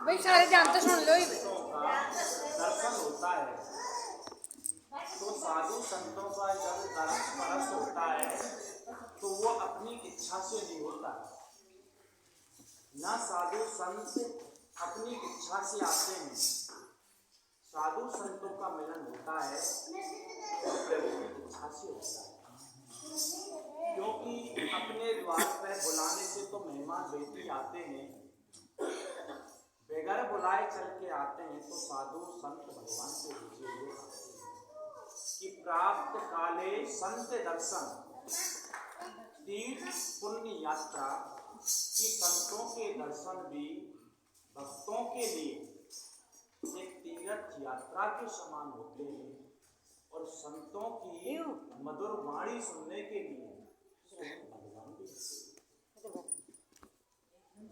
भाई सारे ध्यान तो सुन लो। दर्शन होता है। तो साधु संतों का जब परस होता है तो वो अपनी इच्छा से नहीं होता। ना साधु संत अपनी इच्छा से आते हैं। साधु संतों का मिलन होता है तो प्रभु की इच्छा से होता है। क्योंकि अपने द्वार पर बुलाने से तो मेहमान बेटी आते हैं, बगैर बुलाए चल के आते हैं। तो साधु संत भगवान के भेजे हुए आते हैं कि प्राप्त काले संत दर्शन तीर्थ पुण्य यात्रा की। संतों के दर्शन भी भक्तों के लिए एक तीर्थ यात्रा के समान होते हैं और संतों की मधुर वाणी सुनने के लिए भगवान भी,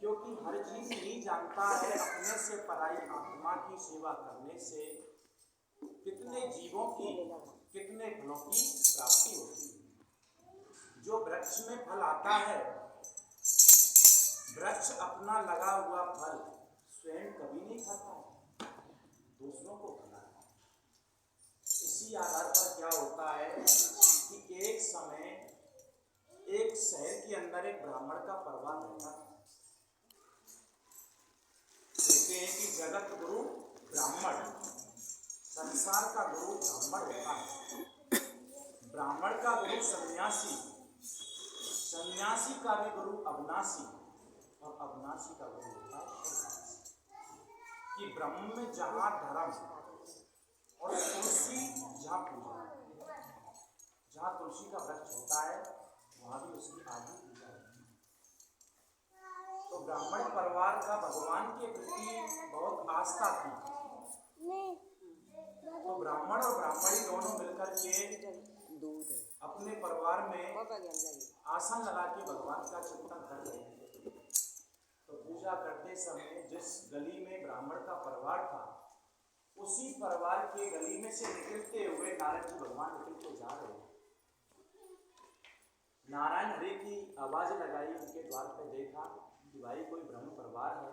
क्योंकि हर चीज नहीं जानता है। अपने से पराई आत्मा की सेवा करने से कितने जीवों की, कितने फलों की प्राप्ति होती है। जो वृक्ष में फल आता है, वृक्ष अपना लगा हुआ फल स्वयं कभी नहीं खाता है, दूसरों को खिलाता है। इसी आधार पर क्या होता है कि एक समय एक शहर के अंदर एक ब्राह्मण का परिवार रहता था। कहते हैं कि जगत गुरु ब्राह्मण, संसार का गुरु ब्राह्मण होता है। ब्राह्मण का गुरु सन्यासी, सन्यासी का भी गुरु अविनाशी और अविनाशी का गुरु होता है कि ब्रह्म में जहाँ धर्म और तुलसी जहाँ पूजा, जहाँ तुलसी का वृक्ष होता है वहाँ भी उसकी आदि पूजा होती है। तो ब्राह्मण परिवार का भगवान के प्रति बहुत आस्था थी। तो ब्राह्मण और ब्राह्मणी दोनों मिलकर के अपने परिवार में आसन लगा के भगवान का चिंतन कर रहे थे। तो पूजा करते समय जिस गली में ब्राह्मण का परिवार था, उसी परिवार के गली में से निकलते हुए नारद जी भगवान निकलते जा रहे हैं। नारायण हरि की आवाज लगाई, उनके द्वार पर देखा कि भाई कोई ब्रह्म परिवार है।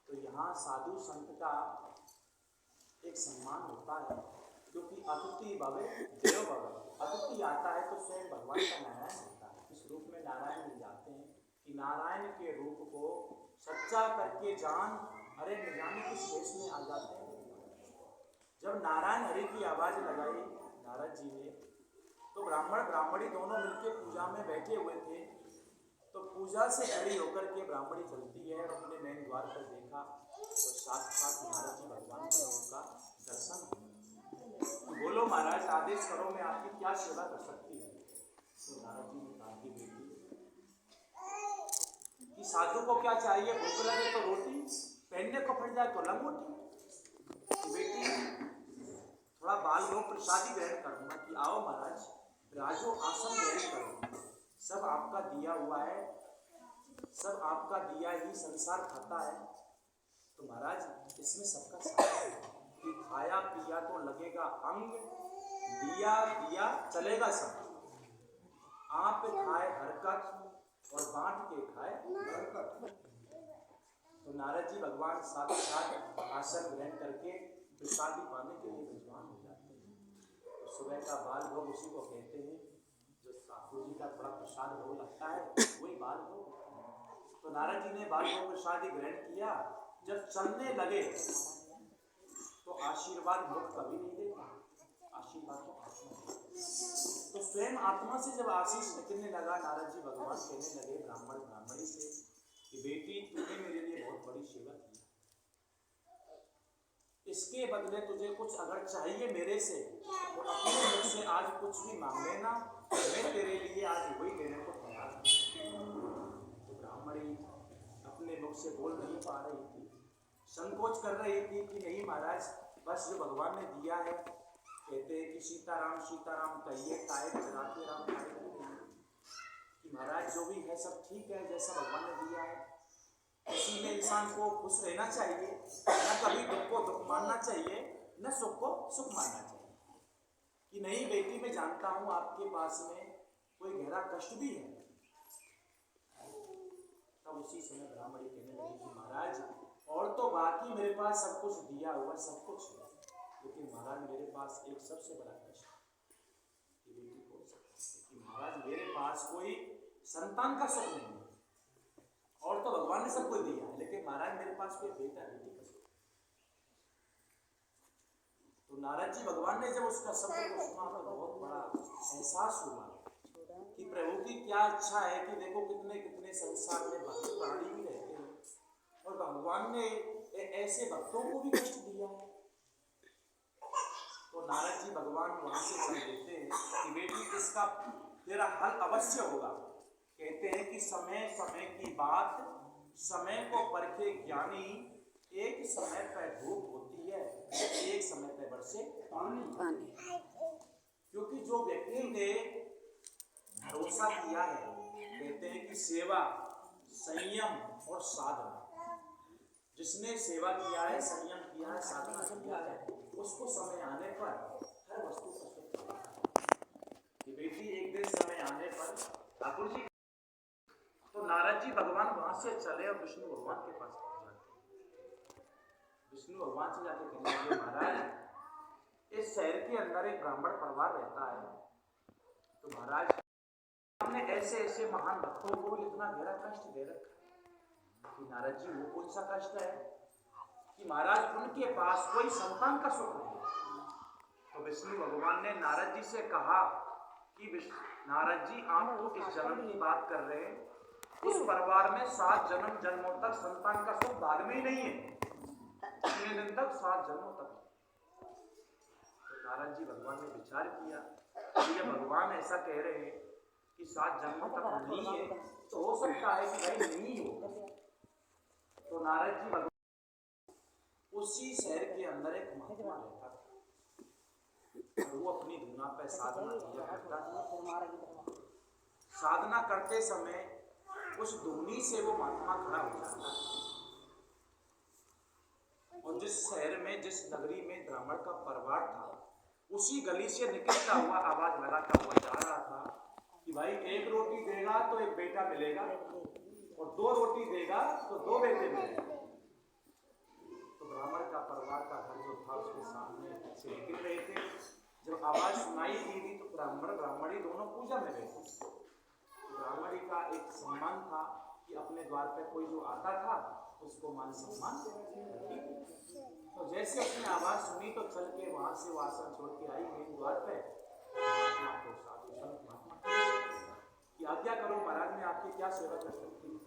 तो यहाँ साधु संत का एक सम्मान होता है, क्योंकि अतिथि भवे देव भवे। अतिथि आता है तो स्वयं भगवान का नारायण होता है। इस रूप में नारायण मिल जाते हैं कि नारायण के रूप को सच्चा करके जान, अरे न जाने किस देश में आ जाते हैं। जब नारायण हरि की आवाज लगाई नारद जी ने, तो ब्राह्मण ब्राह्मणी दोनों मिलकर पूजा में बैठे हुए थे। तो पूजा से खड़ी होकर के ब्राह्मणी चलती है और अपने मेन द्वार पर देखा तो साक्षात नारद जी भगवान का उनका दर्शन। बोलो महाराज, आदेश करो, मैं आपकी क्या सेवा कर सकती हूँ। तो नारद जी ने कहा कि बेटी, कि साधु को क्या चाहिए, भूख लगे तो रोटी, पहनने को फट जाए तो लंगोटी। बेटी थोड़ा बाल लो, प्रसादी ग्रहण करूंगा। कि आओ महाराज, राजो आसन ग्रहण करो, सब आपका दिया हुआ है, सब आपका दिया ही संसार खाता है। तो महाराज इसमें सबका साथ है कि खाया पिया तो लगेगा अंग, दिया दिया चलेगा सब। आप खाए हरकत और बांट के खाए बरकत। तो नारद जी भगवान साथ आसन ग्रहण करके प्रसादी पाने के लिए विद्वान हो जाते हैं। तो सुबह का बाल भोग उसी को कहते हैं, जो ठाकुर जी का थोड़ा प्रसाद भोग लगता है वही बाल भोग। तो नारद जी ने बाल भोग प्रसादी ग्रहण किया। जब चलने लगे तो आशीर्वाद मुख कभी नहीं देता, आशीर्वाद तो आत्मा। तो स्वयं आत्मा से जब आशीष निकलने लगा, नारद जी भगवान कहने लगे ब्राह्मण ब्राह्मणी से कि बेटी तूने मेरे लिए बहुत बड़ी सेवा की, इसके बदले तुझे कुछ अगर चाहिए मेरे से तो अपने मुख से आज कुछ भी मांग लेना, मैं तेरे लिए आज वही देने को तैयार हूं। तो ब्राह्मणी अपने मुख से बोल नहीं पा रही थी, संकोच कर रही थी कि नहीं महाराज, बस जो भगवान ने दिया है, कहते हैं कि सीताराम सीताराम कहिए काहे राधे राम कि महाराज जो भी है सब ठीक है, जैसा भगवान ने दिया है उसी में इंसान को खुश रहना चाहिए। न कभी दुख को दुख मानना चाहिए, न सुख को सुख मानना चाहिए। कि नहीं बेटी, मैं जानता हूं आपके पास में कोई गहरा कष्ट भी है। तब उसी समय ब्राह्मणी कहने लगी कि महाराज मेरे पास सब कुछ दिया हुआ सब कुछ है, लेकिन महाराज मेरे पास एक सबसे बड़ा कष्ट है कि बेटी को कि महाराज मेरे पास कोई संतान का सुख नहीं है। और तो भगवान ने सब कुछ दिया है, लेकिन महाराज मेरे पास कोई बेटा बेटी का सुख। तो नारद जी भगवान ने जब उसका सफर को सुना तो बहुत बड़ा एहसास हुआ कि प्रभु की क्या इच्छा है कि देखो कितने कितने संसार में भक्त प्राणी भी रहते हैं और भगवान ने ऐसे भक्तों को भी कष्ट दिया है। तो नारद जी भगवान वहां से चल देते हैं कि बेटी इसका तेरा हल अवश्य होगा। कहते हैं कि समय समय की बात समय को परखे ज्ञानी, एक समय पर धूप होती है एक समय पर बरसे पानी। क्योंकि जो व्यक्ति ने भरोसा किया है, कहते हैं कि सेवा संयम और साधना, जिसने सेवा किया है संयम किया है साधना किया है उसको समय आने पर हर वस्तु का सुख मिलेगा। कि बेटी एक दिन समय आने पर ठाकुर जी। तो नारद जी भगवान वहां से चले और विष्णु भगवान के पास पहुंच जाते। विष्णु भगवान से जाके कहने लगे महाराज इस शहर के अंदर एक ब्राह्मण परिवार रहता है, तो महाराज हमने ऐसे ऐसे महान भक्तों को इतना गहरा कष्ट दे रखा है कि नारद जी वो कौन सा कष्ट है कि महाराज उनके पास कोई संतान का सुख नहीं। तो विष्णु भगवान ने नारद जी से कहा कि नारद जी आप तो इस जन्म की बात कर रहे हैं, उस परिवार में 7 जन्मों तक संतान का सुख भाग में ही नहीं है, इतने दिन तक 7 जन्मों तक। तो नारद जी भगवान ने विचार किया कि ये भगवान ऐसा कह रहे हैं कि 7 जन्मों तक नहीं है, तो हो सकता है कि भाई नहीं हो। तो नारद जी भगवान उसी शहर के अंदर एक महात्मा रहता था, वो अपनी धुना पे साधना किया करता था। साधना करते समय उस धुनी से वो महात्मा खड़ा हो जाता है और जिस शहर में जिस नगरी में ब्राह्मण का परिवार था उसी गली से निकलता हुआ आवाज लगाता हुआ जा रहा था कि भाई 1 रोटी देगा तो 1 बेटा मिलेगा और 2 रोटी देगा तो 2 बेटे मिलेंगे। तो ब्राह्मण का परिवार का घर जो था उसके सामने से निकल रहे थे। जब आवाज सुनाई दी तो ब्राह्मणी दोनों पूजा में बैठे। ब्राह्मणी का एक सम्मान था कि अपने द्वार पर कोई जो आता था उसको मान सम्मान। तो जैसे उसने आवाज सुनी तो चल के वहां से आसन छोड़ के आई मेन द्वार पे महात्मा को साधु संत महात्मा की आज्ञा करो महाराज मैं आपकी क्या सेवा कर सकती हूँ।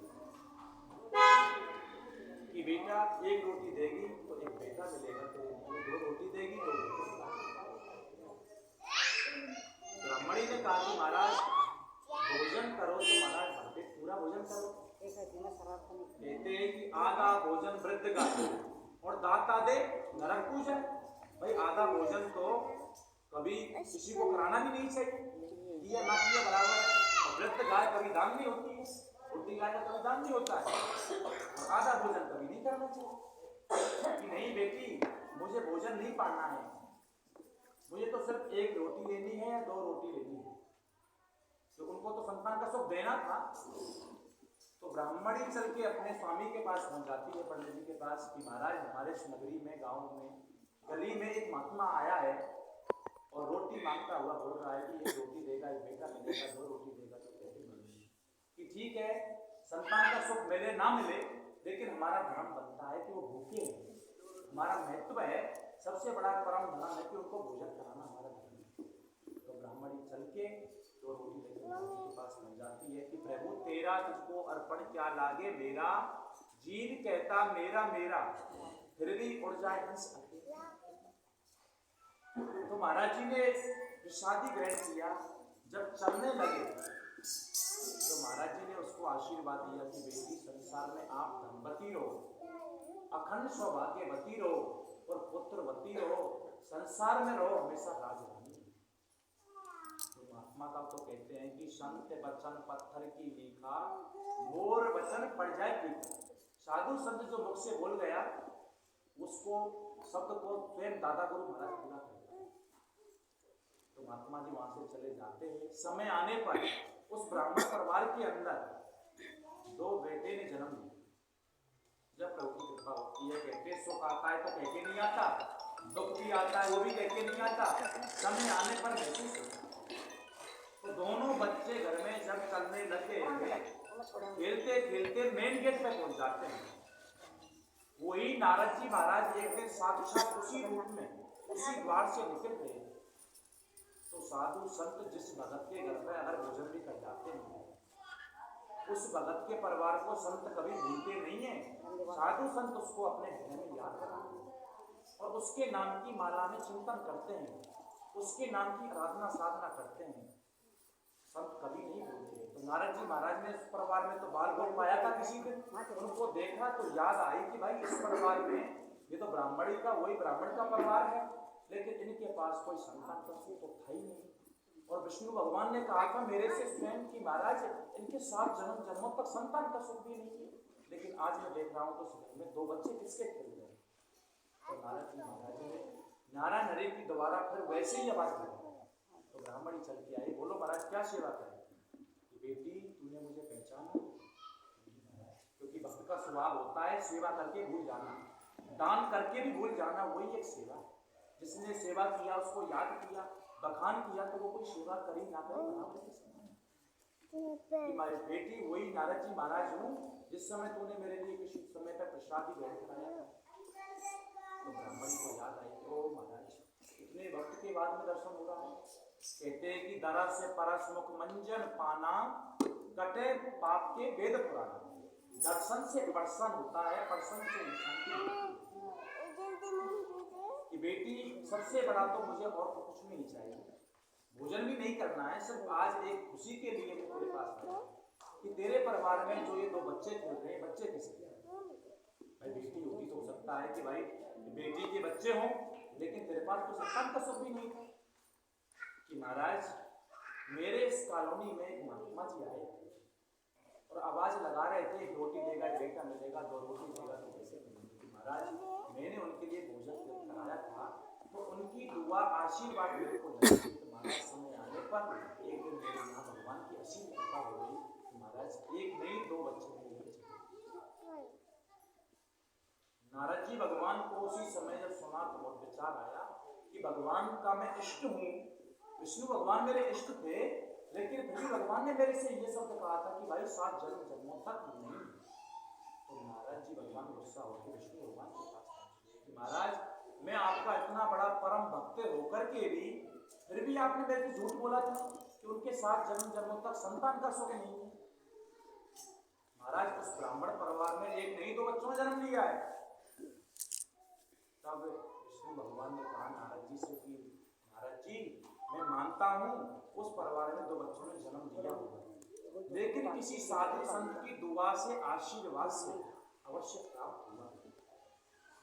कि बेटा 1 रोटी देगी तो 1 बेटा मिलेगा, तो 2 रोटी देगी 2 बेटा। ब्राह्मणी ने कहा कि महाराज भोजन करो तो महाराज भरपेट पूरा भोजन करो। कहते हैं कि आधा भोजन वृद्ध का और दाता दे नरक पूजा। भाई आधा भोजन तो कभी किसी को कराना भी नहीं चाहिए, दिया ना किया बराबर है। वृद्ध गाय कभी दान नहीं होती है, छोटी गाय का कभी दान नहीं होता है, और आधा भोजन कभी नहीं करना चाहिए कि नहीं बेटी मुझे भोजन नहीं पाना है, मुझे तो सिर्फ 1 रोटी लेनी है या 2 रोटी लेनी है। तो उनको तो संतान का सुख देना था। तो ब्राह्मणी चल के अपने स्वामी के पास पहुंच जाती है, पंडित जी के पास कि महाराज हमारे नगरी में गांव में गली में एक महात्मा आया है और रोटी मांगता हुआ बोल रहा है कि 1 रोटी देगा 1 बेटा मिलेगा, 2 रोटी देगा तो कैसे मिलेगी। कि ठीक है संतान का सुख मिले ना मिले, लेकिन हमारा धर्म बनता है कि वो भूखे हैं, हमारा महत्व है, सबसे बड़ा परम धर्म है कि उनको भोजन कराना हमारा धर्म है। तो ब्राह्मणी चल के 2 रोटी लेकर के पास मिल जाती है कि प्रभु तेरा तुझको अर्पण क्या लागे मेरा, जीव कहता मेरा मेरा फिर भी उड़ जाए हंस। तो महाराज जी ने प्रसादी ग्रहण किया। जब चलने लगे तो महाराज जी ने उसको आशीर्वाद दिया कि बेटी संसार में आप धनवती रहो, अखंड सौभाग्यवती रहो और पुत्रवती रहो, संसार में रहो हमेशा राजरानी। तो महात्मा का तो कहते हैं कि संत वचन पत्थर की लिखा, मोर वचन पड़ जाए पीछा। साधु संत जो मुख से बोल गया उसको शब्द को स्वयं दादा गुरु महाराज पूरा कर। तो महात्मा जी वहां से चले जाते हैं। समय आने पर उस ब्राह्मण परिवार के अंदर 2 बेटे ने जन्म लिया। जब प्रभु की कृपा होती है कहते सुख दुख भी आता है, वो भी कह के नहीं आता, समय आने पर महसूस होता है। तो दोनों बच्चे घर में जब चलने लगे, खेलते खेलते मेन गेट पे पहुंच जाते हैं। वही नारद जी महाराज एक दिन साक्षात उसी रूप में उसी द्वार से निकल गए। तो साधु संत जिस भगत के घर में अगर भोजन भी कर जाते हैं, उस भगत के परिवार को संत कभी भूलते नहीं है। साधु संत उसको अपने हृदय में याद करते हैं और उसके नाम की माला में चिंतन करते हैं, उसके नाम की आराधना साधना करते हैं। संत कभी नहीं भूलते। तो नारद जी महाराज ने उस परिवार में तो बाल भोग पाया था किसी दिन, उनको देखा तो याद आई कि भाई इस परिवार में ये तो ब्राह्मणी का वही ब्राह्मण का परिवार है, लेकिन इनके पास कोई संतान तो था ही नहीं। और विष्णु भगवान ने कहा था मेरे से स्वयं कि महाराज इनके 7 जन्म जन्मों तक संतान का सुख भी नहीं है, लेकिन आज मैं देख रहा हूँ तो घर में 2 बच्चे किसके खेल रहे हैं। तो नारद जी महाराज ने नारायण हरि की दोबारा फिर वैसे ही आवाज दी। तो ब्राह्मणी चल के आई, बोलो महाराज क्या सेवा करें। कि बेटी तूने मुझे पहचाना, क्योंकि भक्त का स्वभाव होता है सेवा करके भूल जाना, दान करके भी भूल जाना, वही एक सेवा। जिसने सेवा किया उसको याद किया, बखान किया, तो वो कोई सेवा करी ना करी बराबर के समान। हमारी बेटी वही नारद जी महाराज हूँ जिस समय तूने मेरे लिए किसी समय पर प्रसाद ही ग्रहण कराया। तो ब्राह्मणी को याद आई, ओ महाराज इतने वक्त के बाद में दर्शन हो रहा है। कहते हैं कि दरा से परस मुख मंजन पाना, कटे पाप के वेद पुराना। दर्शन से प्रसन्न होता है, प्रसन्न से इंसान की बेटी सबसे बड़ा तो मुझे और तो कुछ नहीं चाहिए, भोजन भी नहीं करना है, सिर्फ आज एक खुशी के लिए मैं तेरे पास आया कि तेरे परिवार में जो ये 2 बच्चे खेल रहे हैं, बच्चे किसके हैं। भाई बेटी होती तो हो सकता है कि भाई बेटी के बच्चे हों, लेकिन तेरे पास तो संतान का सुख भी नहीं था। कि महाराज मेरे इस कॉलोनी में एक महात्मा जी आए और आवाज लगा रहे थे, 1 रोटी देगा बेटा मिलेगा, 2 रोटी देगा तो कैसे मिलेगी। महाराज मैंने उनके लिए भोजन कराया था, तो उनकी दुआ आशीर्वाद मेरे को लगी। तो महाराज समय आने पर एक दिन मेरे यहाँ भगवान की असीम कृपा हो गई कि महाराज एक नहीं 2 बच्चे मेरे। नारद जी भगवान को उसी समय जब सुना तो बहुत विचार आया कि भगवान का मैं इष्ट हूँ, विष्णु भगवान मेरे इष्ट थे, लेकिन फिर भी भगवान ने मेरे से ये शब्द कहा था कि भाई 7 जन्म जन्मों तक नहीं। तो नारद जी भगवान गुस्सा होकर विष्णु भगवान के पास पहुंचे कि महाराज मैं आपका इतना बड़ा परम भक्त होकर के भी फिर भी आपने मेरे को झूठ बोला था कि उनके 7 जन्म जन्मों तक संतान का सुख नहीं है। महाराज उस ब्राह्मण परिवार में एक नहीं 2 बच्चों ने जन्म लिया है। तब विष्णु भगवान ने कहा नारद जी से कि नारद जी मैं मानता हूँ उस परिवार में 2 बच्चों ने जन्म लिया होगा, लेकिन किसी साधु संत की दुआ से आशीर्वाद से अवश्य प्राप्त हुआ।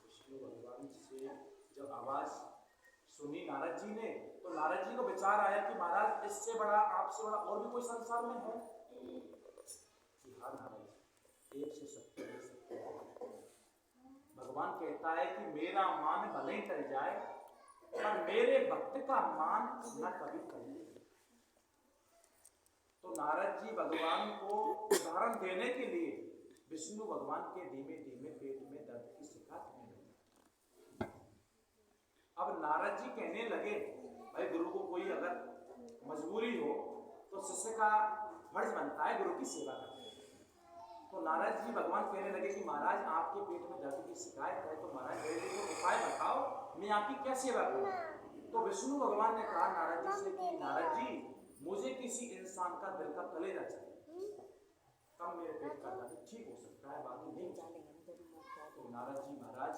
विष्णु भगवान से जब आवाज सुनी नारद जी ने, तो नारद जी को विचार आया कि महाराज इससे बड़ा आपसे बड़ा और भी कोई संसार में है। कि हाँ नारद जी 1 से 70 भगवान कहता है कि मेरा मान भले ही टल जाए पर मेरे भक्त का मान न कभी टले। तो नारद जी भगवान को उदाहरण देने के लिए विष्णु भगवान के धीमे धीमे पेट में दर्द की शिकायत होने लगी। अब नारद जी कहने लगे भाई गुरु को कोई अगर मजबूरी हो तो शिष्य का फर्ज बनता है गुरु की सेवा करना। तो नारद जी भगवान कहने लगे कि महाराज आपके पेट में दर्द की शिकायत है, तो महाराज मेरे लिए उपाय बताओ, मैं आपकी क्या सेवा करूं। तो विष्णु भगवान ने कहा नारद जी से कि नारद जी मुझे किसी इंसान का दिल का कलेजा चाहिए, तब मेरे पेट का दर्द ठीक हो सकता है, बाकी नहीं चाहिए। तो नारद जी महाराज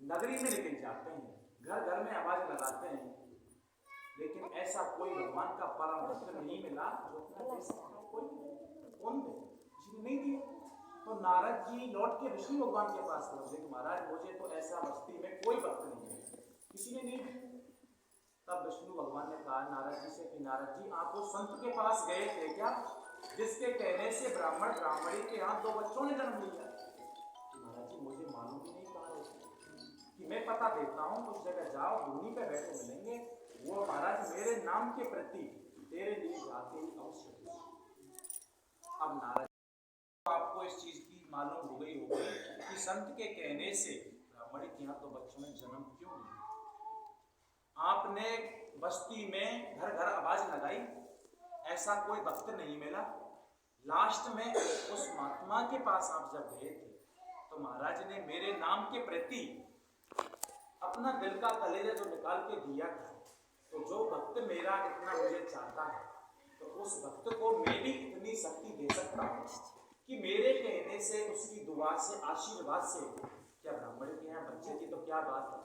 नगरी में निकल जाते हैं, घर घर में आवाज लगाते हैं, लेकिन ऐसा कोई भगवान का परम भक्त नहीं मिला जो अपना दे सकता। कोई कौन दे, किसी ने नहीं दिया। तो नारद जी लौट के विष्णु भगवान के पास पहुंचे कि महाराज मुझे तो ऐसा बस्ती में कोई भक्त नहीं है, किसी ने नहीं दिया। तब विष्णु भगवान ने कहा नारद जी से कि नारद जी आप उस संत के पास गए थे क्या जिसके कहने से ब्राह्मण ब्राह्मणी के यहाँ 2 बच्चों ने जन्म लिया। महाराज जी मुझे मालूम भी नहीं कहा कि मैं पता देता हूँ, उस जगह जाओ, भूमि पे बैठे मिलेंगे, वो महाराज मेरे नाम के प्रति तेरे लिए जाते ही अवश्य। अब नारद आपको इस चीज की मालूम हो गई होगी कि संत के कहने से ब्राह्मणी के यहाँ 2 बच्चों में जन्म क्यों नहीं। आपने बस्ती में घर घर आवाज लगाई, ऐसा कोई भक्त नहीं मिला। लास्ट में उस महात्मा के पास आप जब गए थे तो महाराज ने मेरे नाम के प्रति अपना दिल का कलेजा जो निकाल के दिया था। तो जो भक्त मेरा इतना मुझे चाहता है तो उस भक्त को मैं भी इतनी शक्ति दे सकता हूँ कि मेरे कहने से, उसकी दुआ से, आशीर्वाद से, क्या ब्राह्मण के यहाँ बच्चे की तो क्या बात है,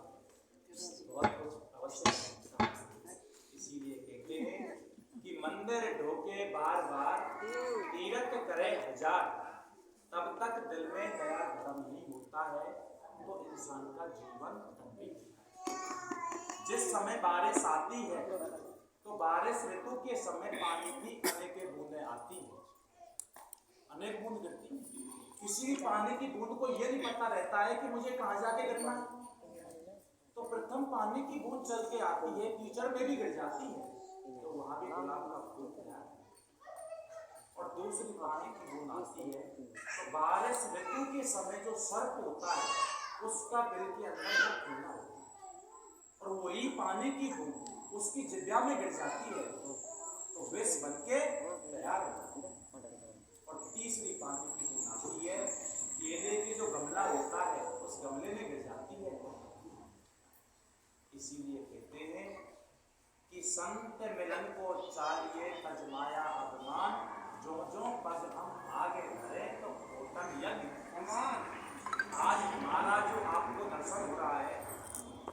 बहुत कुछ अवश्य। इसीलिए कहते हैं कि मंदिर ढोके बार बार, तीरथ करे हजार, तब तक दिल में दया धर्म नहीं होता है तो इंसान का जीवन गंभीर है। जिस समय बारिश आती है तो बारिश ऋतु के समय पानी की अनेक बूंदें आती हैं, अनेक बूंद गिरती हैं। किसी भी पानी की बूंद को यह नहीं पता रहता है कि मुझे कहाँ जाके गिरना है। तो प्रथम पानी की बूंद चल के आती है, कीचड़ में भी गिर जाती है तो वहां भी गुलाब का फूल तैयार है। और दूसरी पानी की बूंद आती है तो बारिश ऋतु के समय जो सर्प होता है उसका बिल के अंदर वो खुलना होता है और वही पानी की बूंद उसकी जिह्वा में गिर जाती है तो विष बन के तैयार होता है। और तीसरी पानी की बूंद आती है, केले की जो गमला होता है उस गमले में गिर जाती है। इसीलिए कहते हैं कि संत मिलन को चाहिए तजमाया अभिमान, जो जो पद हम आगे धरे तो होतन यज्ञ। आज हमारा जो आपको दर्शन हो रहा है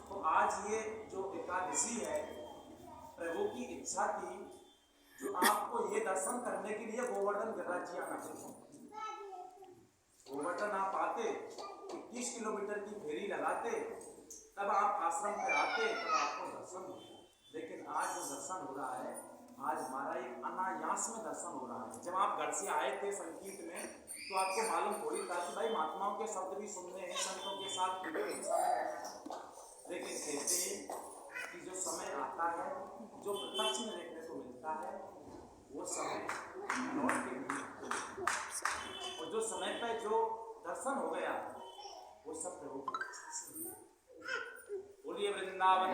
तो आज ये जो एकादशी है, प्रभु की इच्छा थी जो आपको ये दर्शन करने के लिए गोवर्धन गिरिराज जी आना चाहिए। गोवर्धन आप आते, 21 किलोमीटर की फेरी लगाते, तब आप आश्रम पे आते, तब आपको दर्शन होता। लेकिन आज जो दर्शन हो रहा है, आज हमारा एक अनायास में दर्शन हो रहा है। जब आप घर से आए थे संगीत में तो आपको मालूम हो ही था कि भाई महात्माओं के शब्द भी सुनने हैं, संतों के साथ लेकिन कहते हैं कि जो समय आता है, जो प्रत्यक्ष में देखने को मिलता है, वो समय लौट के नहीं, और जो समय पर जो दर्शन हो गया वो सब प्रभु की इच्छा से। बोलिए वृंदावन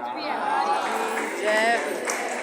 जय।